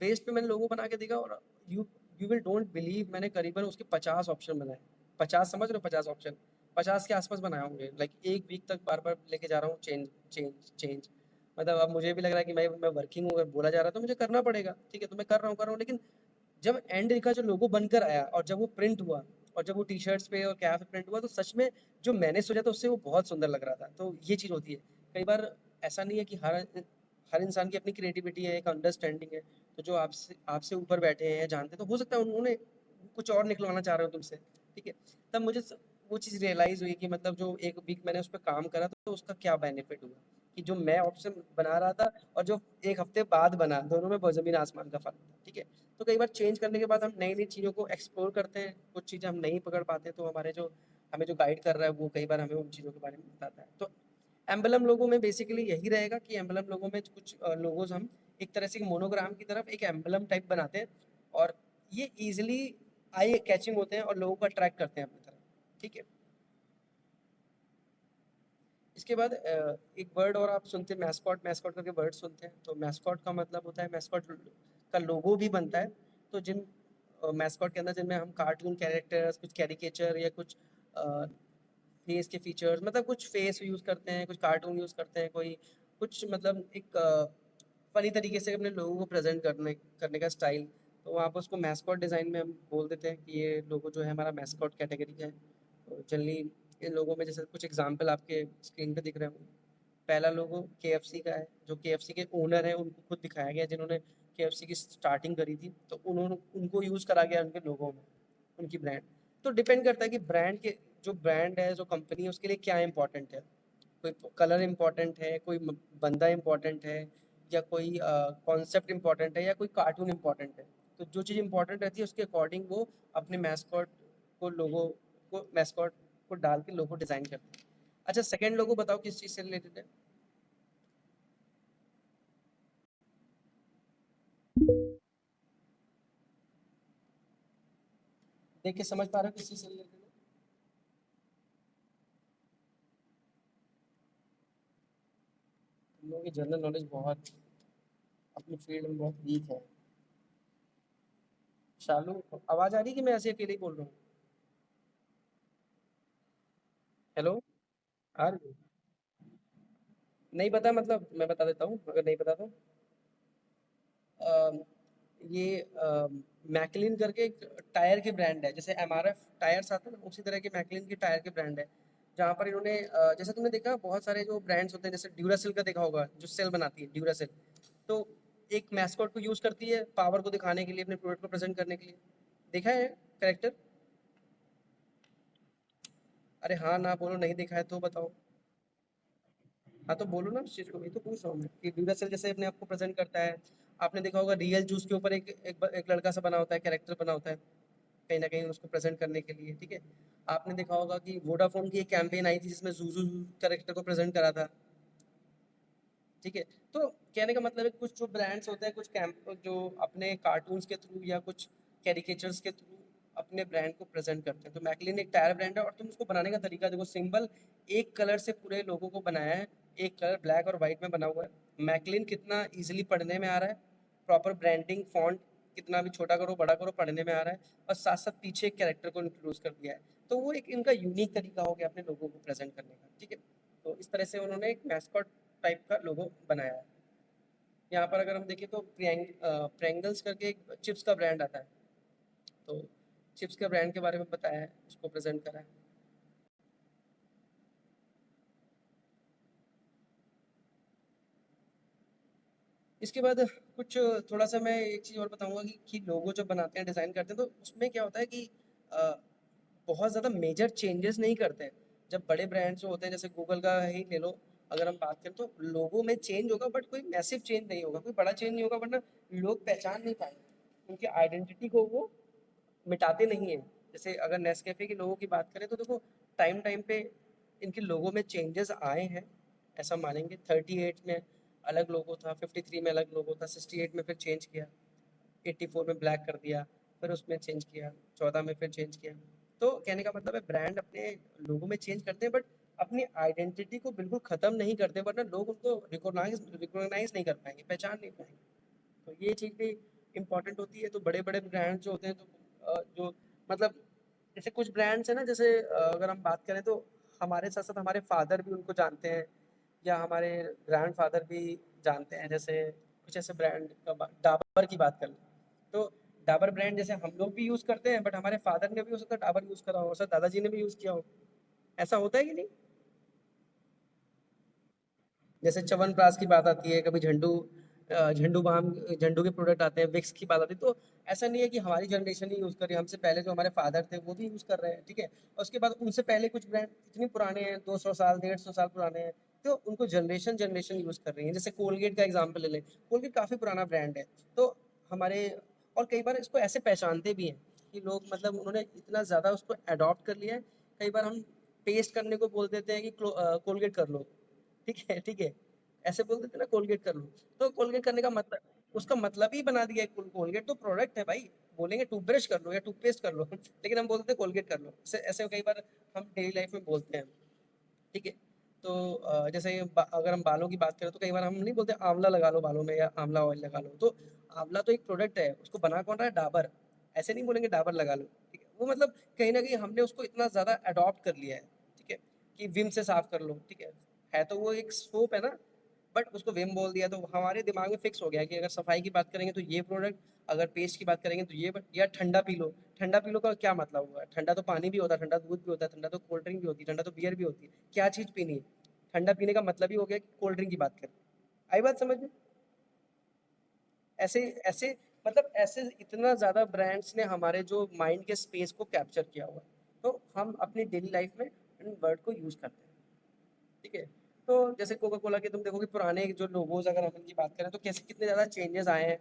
वेस्ट पे मैंने लोगो बना के देखा और you you will don't believe, मैंने करीबन उसके 50 ऑप्शन बनाए। 50 समझ रहे हो, 50 ऑप्शन? 50 के आस-पास बनाए होंगे। लाइक 1 वीक तक बार-बार लेके जा रहा हूँ, चेंज, चेंज, चेंज। मतलब अब मुझे भी लग रहा है कि मैं वर्किंग हूँ, अगर बोला जा रहा है तो मुझे करना पड़ेगा। ठीक है, तो मैं कर रहा हूँ, लेकिन जब एंड का जो लोगो बनकर आया और जब वो प्रिंट हुआ और जब वो टी-शर्ट्स पे और कैप पे प्रिंट हुआ, तो सच में जो मैंने सोचा था उससे वो बहुत सुंदर लग रहा था। तो ये चीज़ होती है। कई बार ऐसा नहीं है कि हर इंसान की अपनी क्रिएटिविटी है, एक अंडरस्टैंडिंग है। तो जो आपसे आपसे ऊपर बैठे हैं या जानते हैं, तो हो सकता है उन्होंने कुछ और निकलवाना चाह रहे हो तुमसे, ठीक है? तब मुझे वो चीज़ रियलाइज़ हुई कि मतलब जो 1 वीक मैंने उस पे काम करा तो उसका क्या बेनिफिट हुआ, कि जो मैं ऑप्शन बना रहा था और जो 1 हफ्ते बाद बना, दोनों में बहुत ज़मीन आसमान का फ़र्क था, ठीक है? तो कई बार चेंज करने के बाद हम नई-नई चीज़ों को एक्सप्लोर करते हैं, कुछ चीज़ें हम नहीं पकड़ पाते, तो हमें जो गाइड कर रहा है वो कई बार हमें उन चीज़ों के बारे में बताता है। तो एम्बलम लोगो में बेसिकली यही रहेगा कि एम्बलम लोगो में कुछ लोगोज़ हम एक तरह से मोनोग्राम की तरफ एक एम्बलम टाइप बनाते हैं, और ये ईज़िली आई कैचिंग होते हैं और लोगों को अट्रैक्ट करते हैं अपनी तरफ, ठीक है? इसके बाद एक वर्ड और आप सुनते हैं, मैस्कॉट, मैस्कॉट करके वर्ड सुनते हैं। तो मैस्कॉट का मतलब होता है, मैस्कॉट का लोगो भी बनता है। तो जिन मैस्कॉट के अंदर जिनमें हम कार्टून कैरेक्टर्स, कुछ कैरिकेचर या कुछ फेस के फीचर्स, मतलब कुछ फेस यूज़ करते हैं, कुछ कार्टून यूज़ करते हैं, कोई कुछ मतलब एक फ़नी तरीके से अपने लोगों को प्रेज़ेंट करने करने का स्टाइल, तो वहाँ पे उसको मैस्कॉट डिज़ाइन में हम बोल देते हैं कि ये लोगो जो है हमारा मैस्कॉट कैटेगरी का है। तो जनरली इन लोगों में जैसे कुछ एग्ज़ाम्पल आपके स्क्रीन पे दिख रहे होंगे। पहला लोगो केएफसी का है, जो केएफसी के ओनर हैं, उनको खुद दिखाया गया है, जिन्होंने केएफसी की स्टार्टिंग करी थी, तो उन्होंने उनको यूज़ करा गया उनके लोगों में, उनकी ब्रांड। तो डिपेंड करता है कि ब्रांड के जो ब्रांड है, जो कंपनी है, उसके लिए क्या इम्पोर्टेंट है। कोई कलर इम्पोर्टेंट है, कोई बंदा इम्पोर्टेंट है, या कोई कॉन्सेप्ट इम्पोर्टेंट है, या कोई कार्टून इम्पोर्टेंट है। तो जो चीज़ इम्पोर्टेंट रहती है उसके अकॉर्डिंग वो अपने मैस्कॉट को लोगो को मैस्कॉट को डाल के लोगो डिज़ाइन करते हैं। अच्छा, सेकंड लोगो बताओ किस चीज़ से रिलेटेड है? देख के समझ पा रहे हो किस चीज़ से रिलेटेड है? तुम लोगों की जनरल नॉलेज बहुत अपनी फील्ड में बहुत वीक है। शालू, आवाज़ आ रही है कि मैं ऐसे अकेले ही बोल रहा हूँ? हेलो, आ रही है? नहीं पता मतलब मैं बता देता हूँ अगर नहीं पता तो। अ, ये मैकलिन करके एक टायर की ब्रांड है, जैसे एमआरएफ टायर्स आते हैं ना, उसी तरह के मैकलिन की टायर की ब्रांड है। जहाँ पर इन्होंने जैसे तुमने देखा बहुत सारे जो ब्रांड्स होते हैं, जैसे ड्यूरासेल का देखा होगा, जो सेल बनाती है ड्यूरासेल। तो एक मैस्कॉट को यूज़ करती है पावर को दिखाने के लिए, अपने प्रोडक्ट को प्रेजेंट करने के लिए। देखा है कैरेक्टर? अरे हाँ ना बोलो, नहीं देखा है तो बताओ। हाँ तो बोलो ना उस चीज़ को, वही तो पूछ रहा हूँ मैं कि ड्यूरासेल जैसे अपने आप को प्रेजेंट करता है। आपने देखा होगा रियल जूस के ऊपर एक लड़का सा बना होता है, कैरेक्टर बना होता है कहीं न कहीं उसको प्रेज़ेंट करने के लिए, ठीक है? आपने देखा होगा कि वोडाफ़ोन की एक कैम्पेन आई थी जिसमें ज़ूज़ू कैरेक्टर को प्रेज़ेंट करा था, ठीक है? तो कहने का मतलब है कुछ जो ब्रांड्स होते हैं, कुछ कैंप जो अपने कार्टून्स के थ्रू या कुछ कैरिकेचर्स के थ्रू अपने ब्रांड को प्रेज़ेंट करते हैं। तो मैकलिन एक टायर ब्रांड है और तुम उसको बनाने का तरीका देखो, सिंबल एक कलर से पूरे लोगो को बनाया है, एक कलर ब्लैक और व्हाइट में बना हुआ है। मैकलिन कितना ईज़िली पढ़ने में आ रहा है, प्रॉपर ब्रांडिंग फ़ॉन्ट कितना भी छोटा करो, बड़ा करो, पढ़ने में आ रहा है और साथ-साथ पीछे एक कैरेक्टर को इंट्रोड्यूस कर दिया है। तो वो एक इनका यूनिक तरीका हो गया अपने लोगो को प्रेज़ेंट करने का, ठीक है? तो इस तरह से उन्होंने एक मैस्कॉट टाइप का लोगो बनाया है। यहाँ पर अगर हम देखें तो प्रेंगल्स करके एक चिप्स का ब्रांड आता है। तो चिप्स के ब्रांड के बारे में बताया है, उसको प्रेज़ेंट करा है। इसके बाद कुछ थोड़ा-सा मैं एक चीज़ और बताऊँगा कि लोगो जब बनाते हैं, डिज़ाइन करते हैं, तो उसमें क्या होता है कि अ, बहुत ज़्यादा मेजर चेंजेस नहीं करते हैं। जब बड़े ब्रांड्स जो होते हैं, जैसे गूगल का ही ले लो, अगर हम बात करें तो लोगो में चेंज होगा बट कोई मैसिव चेंज नहीं होगा, कोई बड़ा चेंज नहीं होगा, वरना लोग पहचान नहीं पाएँगे। उनकी आइडेंटिटी को वो मिटाते नहीं हैं। जैसे अगर नेस्कैफ़े के लोगों की बात करें तो देखो टाइम टाइम पे इनके लोगों में चेंजेस आए हैं, ऐसा मानेंगे। 38 में अलग लोगो था, 53 में अलग लोगो था, 68 में फिर चेंज किया, 84 में ब्लैक कर दिया, फिर उसमें चेंज किया, 14 में फिर चेंज किया। तो कहने का मतलब है ब्रांड अपने लोगों में चेंज करते हैं बट अपनी आइडेंटिटी को बिल्कुल ख़त्म नहीं करते, वरना लोग उनको रिकॉग्नाइज़ नहीं कर पाएँगे, पहचान नहीं पाएँगे। तो ये चीज़ भी इम्पोर्टेंट होती है। तो बड़े-बड़े ब्रांड जो होते हैं, तो जो मतलब जैसे कुछ ब्रांड्स हैं ना, जैसे अगर हम बात करें तो हमारे साथ-साथ हमारे फादर भी उनको जानते हैं या हमारे ग्रैंडफ़ादर भी जानते हैं। जैसे कुछ ऐसे ब्रांड का डाबर की बात कर लें, तो डाबर ब्रांड जैसे हम लोग भी यूज़ करते हैं बट हमारे फादर ने भी हो सकता है डाबर यूज़ करा हो, शायद दादाजी ने भी यूज़ किया हो। ऐसा होता है कि नहीं? जैसे च्यवनप्राश की बात आती है, कभी झंडू बाम झंडू के प्रोडक्ट आते हैं, विक्स की बात आती है, तो ऐसा नहीं है कि हमारी जनरेशन ही यूज़ कर रही है, हमसे पहले जो हमारे फादर थे वो भी यूज़ कर रहे हैं, ठीक है? और उसके बाद उनसे पहले कुछ ब्रांड इतने पुराने हैं, 200 साल, 150 साल पुराने हैं, तो उनको जनरेशन जनरेशन यूज़ कर रही है। जैसे कोलगेट का एग्ज़ाम्पल ले लें, कोलगेट काफ़ी पुराना ब्रांड है, तो हमारे और कई बार इसको ऐसे पहचानते भी हैं कि लोग मतलब उन्होंने इतना ज़्यादा उसको एडॉप्ट कर लिया है, कई बार हम पेस्ट करने को बोल देते हैं कि कोलगेट कर लो। ठीक है, ठीक है। ऐसे बोल देते हैं ना कोलगेट कर लो, तो कोलगेट करने का मतलब उसका मतलब ही बना दिया है। कोलगेट तो प्रोडक्ट है भाई, बोलेंगे टूथब्रश कर लो या टूथपेस्ट कर लो लेकिन हम बोलते हैं कोलगेट कर लो। ऐसे ऐसे कई बार हम डेली लाइफ में बोलते हैं, ठीक है? तो जैसे अगर हम बालों की बात करें तो कई बार हम नहीं बोलते आंवला लगा लो बालों में या आंवला ऑयल लगा लो, तो आंवला तो एक प्रोडक्ट है, उसको बना कौन रहा है? डाबर। ऐसे नहीं बोलेंगे डाबर लगा लो, ठीक है? वो मतलब कहीं न कहीं हमने उसको इतना ज़्यादा अडॉप्ट कर लिया है, ठीक है? कि विम से साफ कर लो, ठीक है? है तो वो एक सोप है ना, बट उसको विम बोल दिया तो हमारे दिमाग में फिक्स हो गया कि अगर सफाई की बात करेंगे तो ये प्रोडक्ट, अगर पेस्ट की बात करेंगे तो ये या ठंडा पी लो। ठंडा पी लो का क्या मतलब हुआ? ठंडा तो पानी भी होता है, ठंडा दूध भी होता है, ठंडा तो कोल्ड ड्रिंक भी होती है, ठंडा तो बियर भी होती है। क्या चीज़ पीनी है? ठंडा पीने का मतलब ही हो गया कि कोल्ड ड्रिंक की बात करें। आई बात समझ में? ऐसे ऐसे मतलब ऐसे इतना ज़्यादा ब्रांड्स ने हमारे जो माइंड के स्पेस को कैप्चर किया हुआ है। तो हम अपनी डेली लाइफ में इन वर्ड को यूज़ करते हैं, ठीक है? तो जैसे कोका कोला के तुम देखोगे पुराने जो लोगोज अगर हम इनकी बात करें तो कैसे कितने ज़्यादा चेंजेस आए हैं।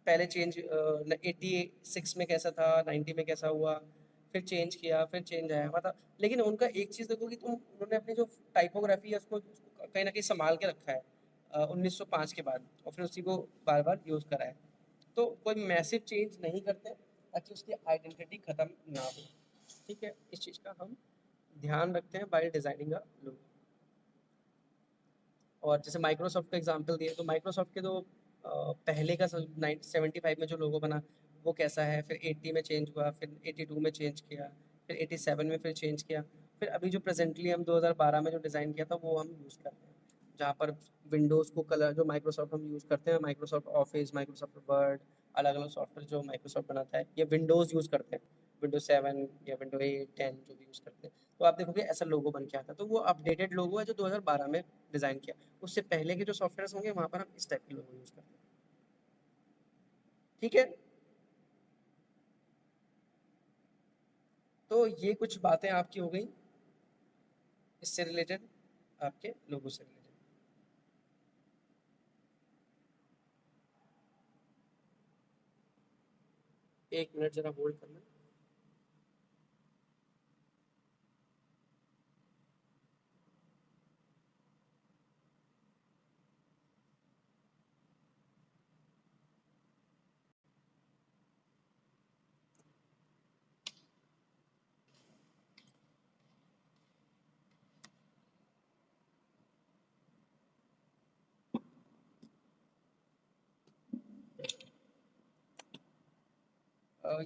पहले चेंज 86 में कैसा था, 90 में कैसा हुआ, फिर चेंज किया, फिर चेंज आया, मतलब लेकिन उनका एक चीज़ देखो कि तुम उन्होंने अपनी जो टाइपोग्राफी है उसको कहीं न कहीं सँभाल के रखा है 1905 के बाद, और फिर उसी को बार-बार यूज़ करा है। तो कोई मैसिव चेंज नहीं करते ताकि उसकी आइडेंटिटी खत्म ना हो, ठीक है? इस चीज़ का हम ध्यान रखते हैं व्हाइल डिज़ाइनिंग अ लोगो। और जैसे माइक्रोसॉफ्ट का एग्जांपल दिए तो माइक्रोसॉफ्ट के जो पहले का 75 में जो लोगो बना वो कैसा है, फिर 80 में चेंज हुआ, फिर 82 में चेंज किया, फिर 87 में फिर चेंज किया, फिर अभी जो प्रेजेंटली हम 2012 में जो डिज़ाइन किया था वो हम यूज़ करते हैं, जहाँ पर विंडोज़ को कलर जो माइक्रोसॉफ्ट हम यूज़ करते हैं, माइक्रोसॉफ्ट ऑफिस, माइक्रोसॉफ्ट वर्ड, अलग अलग सॉफ्टवेयर जो माइक्रोसॉफ्ट बनाता है, ये विंडोज़ यूज़ करते हैं, विंडोज 7 या विंडो 8 10 जो भी यूज़ करते हैं, तो आप देखोगे ऐसा लोगो बन के आता है, तो वो अपडेटेड लोगो है जो 2012 में डिज़ाइन किया। उससे पहले के जो सॉफ्टवेयर होंगे वहाँ पर हम इस टाइप के लोगो यूज़ करते हैं, ठीक है? तो ये कुछ बातें आपकी हो गई इससे रिलेटेड, आपके लोगों से रिलेटेड। 1 मिनट जरा होल्ड करना।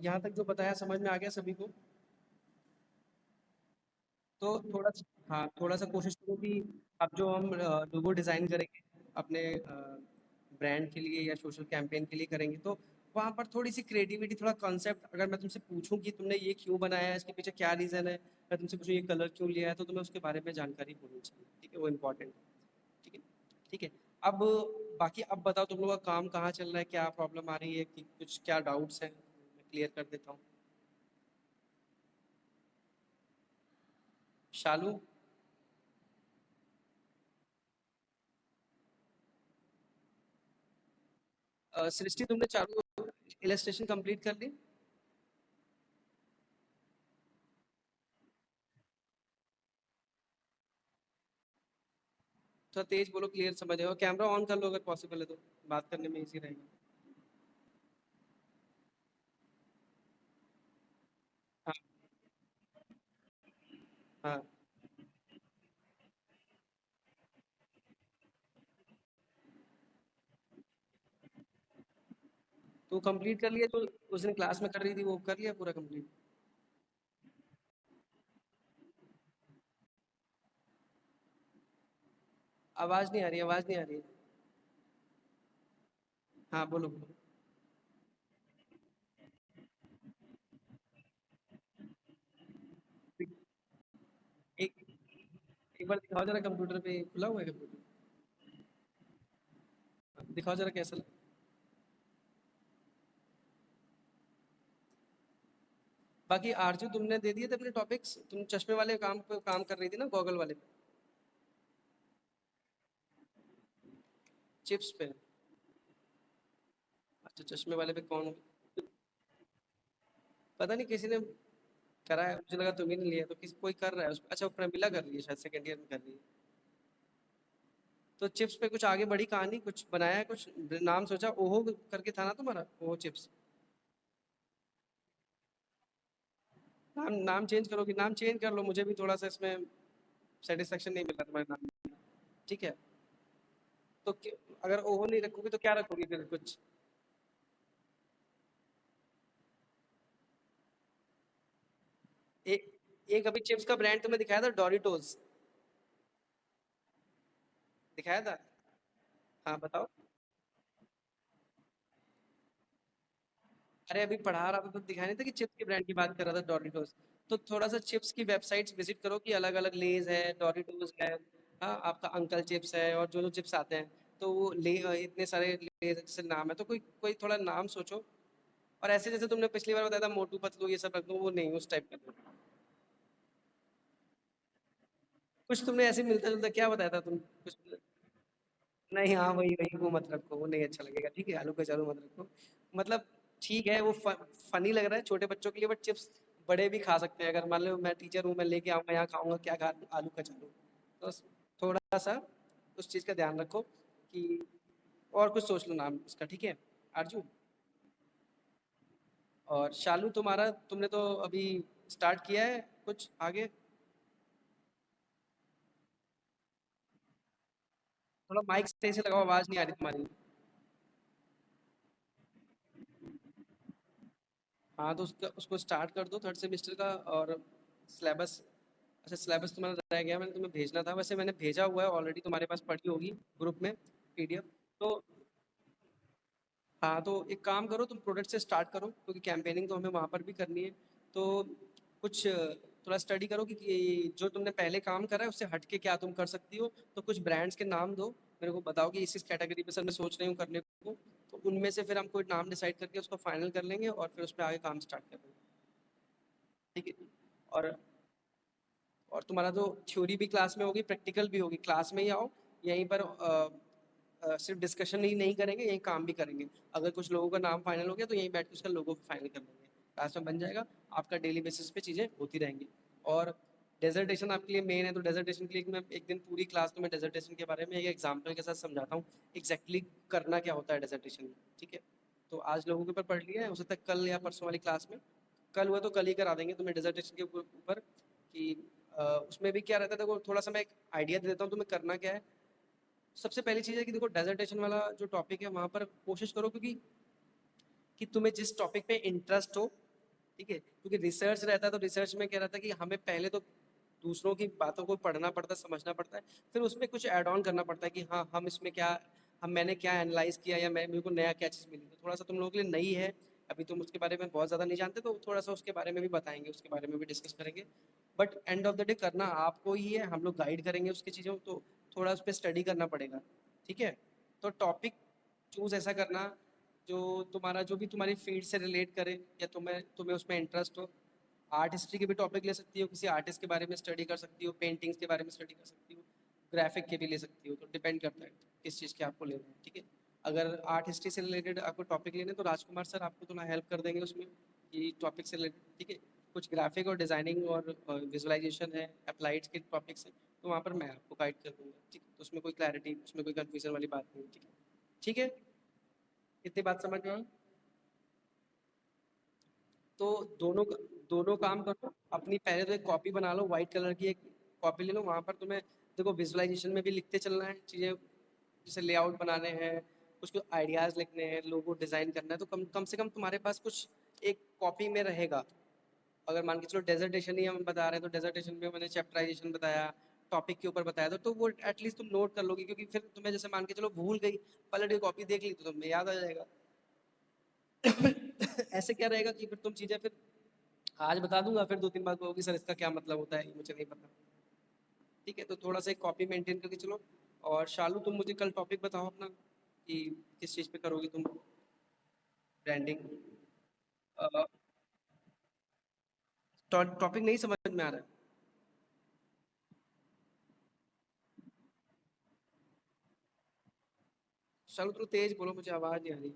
यहाँ तक जो बताया समझ में आ गया सभी को? तो थोड़ा सा, हाँ, थोड़ा सा कोशिश करो कि अब जो हम लोगो डिज़ाइन करेंगे अपने ब्रांड के लिए या सोशल कैंपेन के लिए करेंगे, तो वहाँ पर थोड़ी सी क्रिएटिविटी, थोड़ा कॉन्सेप्ट, अगर मैं तुमसे पूछूं कि तुमने ये क्यों बनाया है, इसके पीछे क्या रीज़न है, मैं तुमसे पूछूं ये कलर क्यों लिया है, तो तुम्हें उसके बारे में जानकारी होनी चाहिए, ठीक है? वो इम्पोर्टेंट है, ठीक है? ठीक है। अब बाकी अब बताओ तुम लोग का काम कहाँ चल रहा है, क्या प्रॉब्लम आ रही है, कि कुछ क्या डाउट्स हैं, मैं क्लियर कर देता हूँ। शालू, सृष्टि, तुमने चालू इलस्ट्रेशन कंप्लीट कर ली? थोड़ा तेज बोलो, क्लियर समझ आएगा, कैमरा ऑन कर लो अगर पॉसिबल है तो, बात करने में इजी रहेगा। हाँ, हाँ। तो कंप्लीट कर लिया जो उस दिन क्लास में कर रही थी, वो कर लिया पूरा कंप्लीट? आवाज नहीं आ रही, आवाज नहीं आ रही है। हाँ, बोलो बोलो। एक एक बार दिखाओ जरा, कंप्यूटर पे खुला हुआ है कंप्यूटर? दिखाओ जरा कैसा लगा। बाकी आरजू, तुमने दे दिए थे अपने टॉपिक्स, तुम चश्मे वाले काम पे काम कर रही थी ना, गॉगल वाले पे, चिप्स पे? अच्छा, चश्मे वाले पे कौन? पता नहीं, किसी ने करा है, मुझे लगा तुम्ही ने लिया, तो किसी कोई कर रहा है अच्छा, वो प्रमिला कर रही है शायद, सेकंड ईयर में कर रही है। तो चिप्स पे कुछ आगे बढ़ी कहानी, कुछ बनाया है, कुछ नाम सोचा, ओहो करके था ना तुम्हारा, ओहो चिप्स? नाम नाम चेंज करोगी? नाम चेंज कर लो, मुझे भी थोड़ा सा इसमें सेटिस्फेक्शन नहीं मिल रहा तुम्हारे नाम में। ठीक है? तो अगर ओहो नहीं रखोगी तो क्या रखोगी फिर कुछ? एक एक अभी चिप्स का ब्रांड तुम्हें दिखाया था, डोरिटोज, दिखाया था? हाँ, बताओ। अरे अभी पढ़ा रहा था तो दिखाया नहीं था कि चिप्स के ब्रांड की बात कर रहा था, डोरिटोज। तो थोड़ा सा चिप्स की वेबसाइट्स विजिट करो कि अलग अलग लेज है, डोरिटोज है, हाँ, आपका अंकल चिप्स है, और जो जो चिप्स आते हैं, तो वो ले इतने सारे ले जैसे नाम है तो कोई कोई थोड़ा नाम सोचो। और ऐसे जैसे तुमने पिछली बार बताया था मोटू पतलू ये सब रख दो, वो नहीं, उस टाइप का दो। कुछ तुमने ऐसे मिलता जुलता क्या बताया था तुम कुछ। नहीं, हाँ वही वही, वो मत रखो, वो नहीं अच्छा लगेगा, ठीक है, आलू कचालू मत रखो। मतलब ठीक है, वो फनी लग रहा है छोटे बच्चों के लिए, बट चिप्स बड़े भी खा सकते हैं। अगर मान लो मैं टीचर हूँ, मैं लेके आऊंगा यहाँ, खाऊंगा क्या, खा आलू कचालू। तो थोड़ा सा उस चीज का ध्यान रखो कि, और कुछ सोच लो नाम उसका, ठीक है। अर्जुन। और शालू तुम्हारा, तुमने तो अभी स्टार्ट किया है कुछ आगे। थोड़ा माइक सही से लगाओ, आवाज नहीं आ रही तुम्हारी। हाँ तो उसका उसको स्टार्ट कर दो थर्ड सेमेस्टर का। और सिलेबस, अच्छा सिलेबस तुम्हारा रह गया, मैंने तुम्हें भेजना था, वैसे मैंने भेजा हुआ है ऑलरेडी, तुम्हारे पास पड़ी होगी ग्रुप में पीडीएफ। तो हाँ, तो एक काम करो, तुम प्रोडक्ट से स्टार्ट करो, क्योंकि कैंपेनिंग तो हमें वहाँ पर भी करनी है। तो कुछ थोड़ा स्टडी करो कि जो तुमने पहले काम करा है उससे हट के क्या तुम कर सकती हो। तो कुछ ब्रांड्स के नाम दो, मेरे को बताओ कि इस कैटेगरी पे सर मैं सोच रही हूँ करने को। तो उनमें से फिर हम कोई नाम डिसाइड करके उसको फाइनल कर लेंगे और फिर उस पर आगे काम स्टार्ट कर लेंगे, ठीक है। और और तुम्हारा तो थ्योरी भी क्लास में होगी, प्रैक्टिकल भी होगी, क्लास में ही आओ। यहीं पर सिर्फ डिस्कशन ही नहीं करेंगे, यहीं काम भी करेंगे। अगर कुछ लोगों का नाम फाइनल हो गया तो यहीं बैठ के उसका लोगो फाइनल कर लेंगे, क्लास में बन जाएगा। आपका डेली बेसिस पे चीज़ें होती रहेंगी। और डेजर्टेशन आपके लिए मेन है, तो डेजर्टेशन के लिए मैं एक दिन पूरी क्लास तो मैं डेजर्टेशन के बारे में एक एग्जाम्पल के साथ समझाता हूँ एग्जैक्टली करना क्या होता है डेजर्टेशन में, ठीक है। तो आज लोगों के ऊपर पढ़ लिया है, हो सकता है कल या परसों वाली क्लास में, कल हुआ तो कल ही करा देंगे तुम्हें डेजर्टेशन के ऊपर कि उसमें भी क्या रहता है। देखो थोड़ा सा मैं एक आइडिया दे देता हूँ तुम्हें करना क्या है। सबसे पहली चीज़ है कि देखो डेजर्टेशन वाला जो टॉपिक है वहाँ पर कोशिश करो क्योंकि कि तुम्हें जिस टॉपिक पे इंटरेस्ट हो, ठीक है, क्योंकि रिसर्च रहता है तो रिसर्च में क्या रहता है कि हमें पहले तो दूसरों की बातों को पढ़ना पड़ता है, समझना पड़ता है, फिर उसमें कुछ ऐड ऑन करना पड़ता है कि हाँ हम इसमें क्या, हम मैंने क्या एनालाइज किया या मैं मेरे को नया क्या चीज़ मिली। तो थोड़ा सा तुम लोगों के लिए नई है, अभी तुम उसके बारे में बहुत ज़्यादा नहीं जानते, तो थोड़ा सा उसके बारे में भी बताएंगे, उसके बारे में भी डिस्कस करेंगे। But end of the day करना आपको ही है, हम लोग गाइड करेंगे उसकी चीज़ों, तो थोड़ा उस पर स्टडी करना पड़ेगा, ठीक है। तो टॉपिक चूज ऐसा करना जो तुम्हारा, जो भी तुम्हारी फील्ड से रिलेट करे या तुम्हें तुम्हें उसमें इंटरेस्ट हो। आर्ट हिस्ट्री के भी टॉपिक ले सकती हो, किसी आर्टिस्ट के बारे में स्टडी कर सकती हो, पेंटिंग्स के बारे में स्टडी कर सकती हो, ग्राफिक के भी ले सकती हो, तो डिपेंड करता है किस चीज़ के आपको लेना है, ठीक है। अगर आर्ट हिस्ट्री से रिलेटेड आपको टॉपिक लेने तो राजकुमार सर आपको थोड़ा हेल्प कर देंगे उसमें कि टॉपिक से रिलेटेड, ठीक है। कुछ ग्राफिक और डिजाइनिंग और विजुअलाइजेशन है, अप्लाइड के टॉपिक्स हैं, तो वहाँ पर मैं आपको गाइड कर दूंगा, ठीक है। तो उसमें कोई क्लैरिटी, उसमें कोई कन्फ्यूजन वाली बात नहीं, ठीक है। ठीक है, इतनी बात समझ में आई। तो दोनों दोनों काम करो, अपनी पहले तो एक कॉपी बना लो, व्हाइट कलर की एक कॉपी ले लो, वहां पर तुम्हें देखो विजुअलाइजेशन में भी लिखते चलना है चीजें, जैसे लेआउट बनाने हैं, कुछ कुछ आइडियाज लिखने हैं, लोगो डिजाइन करना है, तो कम कम से कम तुम्हारे पास कुछ एक कॉपी में रहेगा। अगर मान के चलो डेजर्टेशन ही हम बता रहे हैं तो डेजर्टेशन में मैंने चैप्टराइजेशन बताया, टॉपिक के ऊपर बताया, तो वो एटलीस्ट तुम नोट कर लोगे, क्योंकि फिर तुम्हें जैसे मान के चलो भूल गई, पलट के कॉपी देख ली तो तुम्हें याद आ जाएगा। ऐसे क्या रहेगा कि फिर तुम चीजें फिर आज बता दूंगा, फिर 2 3 बार कहोगी सर इसका क्या मतलब होता है, ये मुझे नहीं पता, ठीक है। तो थोड़ा सा एक कॉपी मेंटेन करके चलो। और शालू तुम मुझे कल टॉपिक बताओ अपना कि किस चीज़ पे करोगी तुम ब्रांडिंग। टॉपिक नहीं समझ में आ रहा है। शालू थोड़ा तेज बोलो, मुझे आवाज़ नहीं आ रही।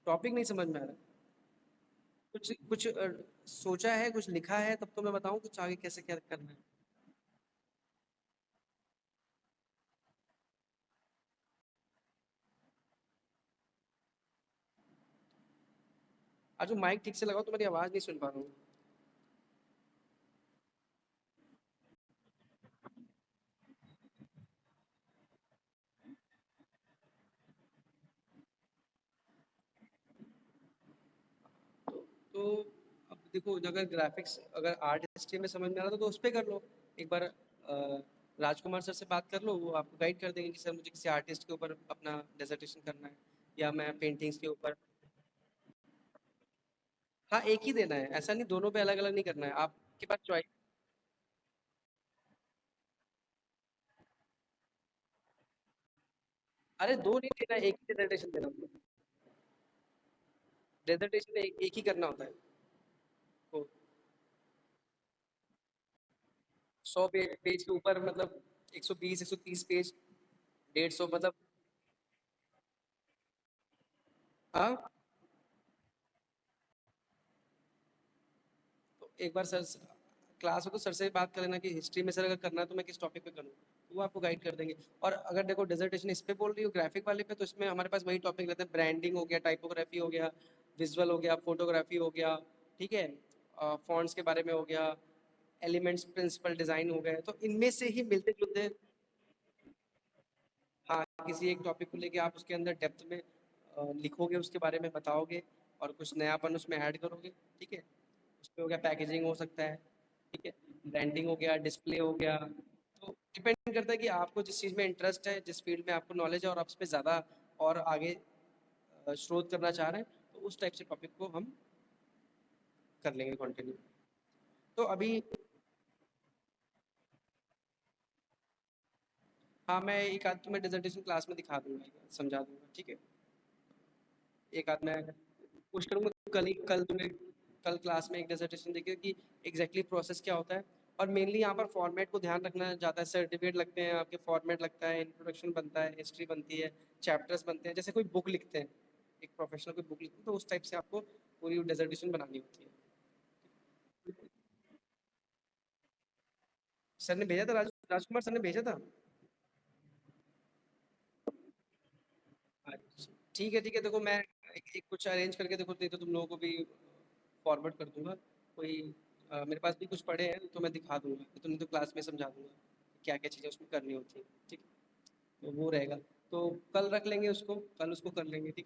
टॉपिक नहीं समझ में आ रहा। कुछ कुछ सोचा है, कुछ लिखा है, तब तो मैं बताऊं कुछ आगे कैसे क्या करना है। आज जो माइक ठीक से लगाओ, तुम्हारी आवाज़ नहीं सुन पा रहा हूँ। तो अब देखो, अगर ग्राफिक्स, अगर आर्ट हिस्ट्री में समझ में आ रहा था तो उस पर कर लो एक बार। राजकुमार सर से बात कर लो, वो आपको गाइड कर देंगे कि सर मुझे किसी आर्टिस्ट के ऊपर अपना डिसर्टेशन करना है या मैं पेंटिंग्स के ऊपर। हाँ, एक ही देना है, ऐसा नहीं दोनों पे अलग अलग नहीं करना है, आपके पास चॉइस। अरे 2 नहीं देना, 1 ही डिसर्टेशन देना होता है। डिसर्टेशन एक ही करना होता है। तो 100 पेज के ऊपर मतलब 120 130 पेज, 150 मतलब। हाँ, तो एक बार सर क्लास में तो सर से बात कर लेना कि हिस्ट्री में सर अगर करना है तो मैं किस टॉपिक पे करूँ, तो वो आपको गाइड कर देंगे। और अगर देखो डिसर्टेशन इस पे बोल रही हो ग्राफिक वाले पे, तो इसमें हमारे पास वही टॉपिक रहते हैं, ब्रांडिंग हो गया, टाइपोग्राफी हो गया, विजुअल हो गया, फोटोग्राफी हो गया, ठीक है, फॉन्ट्स के बारे में हो गया, एलिमेंट्स प्रिंसिपल डिजाइन हो गए, तो इनमें से ही मिलते जुलते। हाँ, किसी एक टॉपिक को लेके आप उसके अंदर डेप्थ में लिखोगे, उसके बारे में बताओगे और कुछ नयापन उसमें ऐड करोगे, ठीक है। उसमें हो गया पैकेजिंग हो सकता है, ठीक है, ब्रांडिंग हो गया, डिस्प्ले हो गया। तो डिपेंड करता है कि आपको जिस चीज़ में इंटरेस्ट है, जिस फील्ड में आपको नॉलेज है और आप उस पर ज़्यादा और आगे स्रोत करना चाह रहे हैं, तो उस टाइप से टॉपिक को हम कर लेंगे कंटिन्यू। तो अभी हाँ, मैं एक आध तुम्हें डिसर्टेशन क्लास में दिखा दूंगा, समझा दूंगा, ठीक है। एक आध मैं कोशिश करूंगा कल तुम्हें कल क्लास में एक डिसर्टेशन देखे कि एग्जैक्टली प्रोसेस क्या होता है। और मेनली यहाँ पर फॉर्मेट को ध्यान रखना जाता है, सर्टिफिकेट लगते हैं आपके, फॉर्मेट लगता है, इंट्रोडक्शन बनता है, हिस्ट्री बनती है, चैप्टर्स बनते हैं, जैसे कोई बुक लिखते हैं, एक प्रोफेशनल कोई बुक लिखते हैं, तो उस टाइप से आपको पूरी डिसर्टेशन बनानी होती है। सर ने भेजा था, राजकुमार सर ने भेजा था। अच्छा, ठीक है, देखो मैं एक कुछ अरेंज करके देखो, नहीं तो तुम लोगों को भी फॉरवर्ड कर दूंगा कोई। मेरे पास भी कुछ पड़े हैं तो मैं दिखा दूंगा, तो नहीं तो क्लास में समझा दूंगा क्या क्या चीज़ें उसमें करनी होती है, ठीक है। तो वो रहेगा, तो कल रख लेंगे उसको, कल उसको कर लेंगे, ठीक।